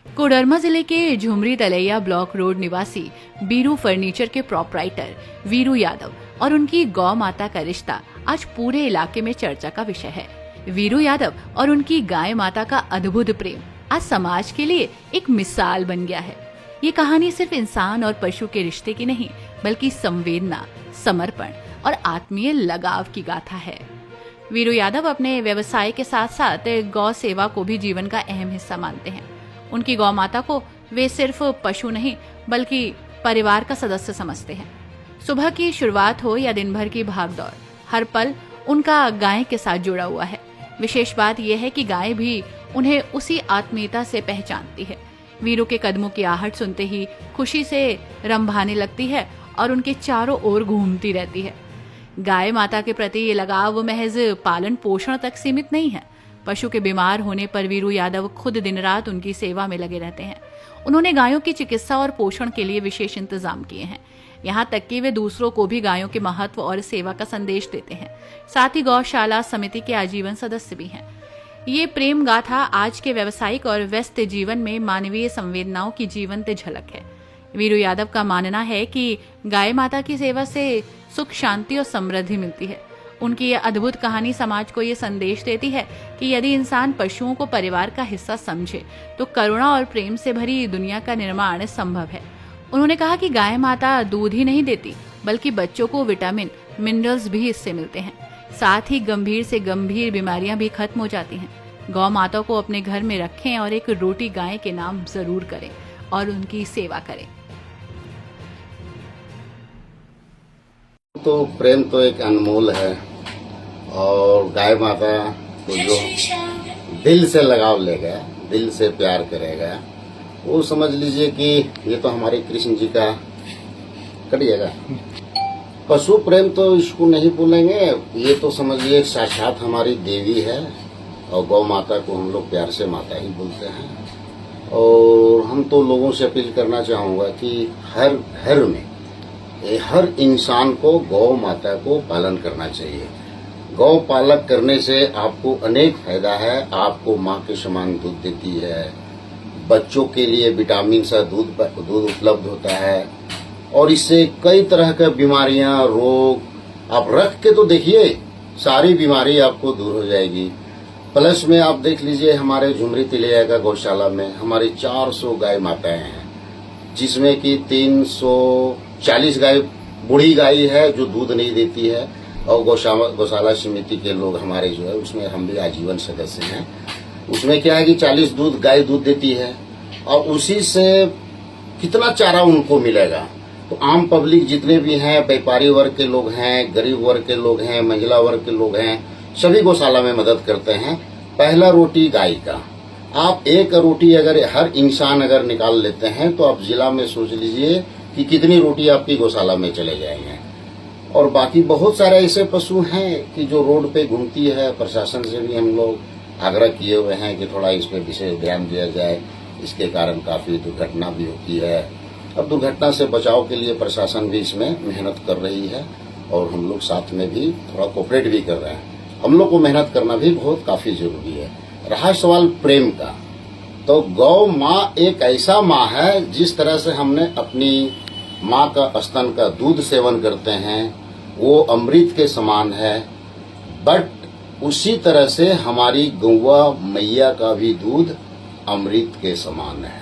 कोडरमा जिले के झुमरी तलैया block road निवासी बीरू फर्नीचर के प्रोपराइटर वीरू यादव और उनकी गौ माता का रिश्ता आज पूरे इलाके में चर्चा का विषय है। वीरू यादव और उनकी गाय माता का अद्भुत प्रेम आज समाज के लिए एक मिसाल बन गया है। ये कहानी सिर्फ इंसान और पशु के रिश्ते की नहीं, बल्कि संवेदना, समर्पण और आत्मीय लगाव की गाथा है। वीरू यादव अपने व्यवसाय के साथ साथ गौ सेवा को भी जीवन का अहम हिस्सा मानते हैं। उनकी गौ माता को वे सिर्फ पशु नहीं, बल्कि परिवार का सदस्य समझते हैं। सुबह की शुरुआत हो या दिन भर की भागदौड़, हर पल उनका गाय के साथ जुड़ा हुआ है। विशेष बात यह है कि गाय भी उन्हें उसी आत्मीयता से पहचानती है। वीरू के कदमों की आहट सुनते ही खुशी से रंभाने लगती है और उनके चारों ओर घूमती रहती है। गाय माता के प्रति ये लगाव महज पालन पोषण तक सीमित नहीं है। पशु के बीमार होने पर वीरू यादव खुद दिन रात उनकी सेवा में लगे रहते हैं। उन्होंने गायों की चिकित्सा और पोषण के लिए विशेष इंतजाम किए हैं। यहाँ तक कि वे दूसरों को भी गायों के महत्व और सेवा का संदेश देते हैं। साथ ही गौशाला समिति के आजीवन सदस्य भी हैं। ये प्रेम गाथा आज के व्यावसायिक और व्यस्त जीवन में मानवीय संवेदनाओं की जीवंत झलक है। वीरू यादव का मानना है कि गाय माता की सेवा से सुख, शांति और समृद्धि मिलती है। उनकी यह अद्भुत कहानी समाज को ये संदेश देती है कि यदि इंसान पशुओं को परिवार का हिस्सा समझे तो करुणा और प्रेम से भरी दुनिया का निर्माण संभव है। उन्होंने कहा कि गाय माता दूध ही नहीं देती, बल्कि बच्चों को विटामिन, मिनरल्स भी इससे मिलते हैं। साथ ही गंभीर से गंभीर बीमारियां भी खत्म हो जाती हैं। गौ माता को अपने घर में रखें और एक रोटी गाय के नाम जरूर करें और उनकी सेवा करें। तो प्रेम तो एक अनमोल है और गाय माता को जो दिल से लगाव लेगा, दिल से प्यार करेगा, वो समझ लीजिए कि ये तो हमारे कृष्ण जी का करिएगा। पशु प्रेम तो इसको नहीं बोलेंगे, ये तो समझिए साक्षात हमारी देवी है और गौ माता को हम लोग प्यार से माता ही बोलते हैं। और हम तो लोगों से अपील करना चाहूँगा कि हर घर में हर इंसान को गौ माता को पालन करना चाहिए। गौ पालक करने से आपको अनेक फायदा है। आपको माँ के समान दूध देती है, बच्चों के लिए विटामिन सा दूध उपलब्ध होता है और इससे कई तरह के बीमारियां, रोग आप रख के तो देखिए, सारी बीमारी आपको दूर हो जाएगी। प्लस में आप देख लीजिए हमारे झुमरी तलैया का गौशाला में हमारी 400 गाय माताएं हैं, जिसमें कि 340 गाय बूढ़ी गाय है जो दूध नहीं देती है और गौशाला समिति के लोग हमारे जो है उसमें हम भी आजीवन सदस्य हैं। उसमें क्या है कि 40 गाय दूध देती है और उसी से कितना चारा उनको मिलेगा। तो आम पब्लिक जितने भी हैं, व्यापारी वर्ग के लोग हैं, गरीब वर्ग के लोग हैं, महिला वर्ग के लोग हैं, सभी गौशाला में मदद करते हैं। पहला रोटी गाय का, आप एक रोटी अगर हर इंसान अगर निकाल लेते हैं तो आप जिला में सोच लीजिए कि कितनी रोटी आपकी गौशाला में चले जाएंगे। और बाकी बहुत सारे ऐसे पशु हैं कि जो रोड पे घूमती है। प्रशासन से भी हम लोग आग्रह किए हुए हैं कि थोड़ा इस पे विशेष ध्यान दिया जाए। इसके कारण काफी दुर्घटना भी होती है। अब दुर्घटना से बचाव के लिए प्रशासन भी इसमें मेहनत कर रही है और हम लोग साथ में भी थोड़ा कोऑपरेट भी कर रहे हैं। हम लोग को मेहनत करना भी बहुत काफी जरूरी है। रहा सवाल प्रेम का, तो गौ माँ एक ऐसा माँ है, जिस तरह से हमने अपनी माँ का स्तन का दूध सेवन करते हैं वो अमृत के समान है, बट उसी तरह से हमारी गौवा मैया का भी दूध अमृत के समान है।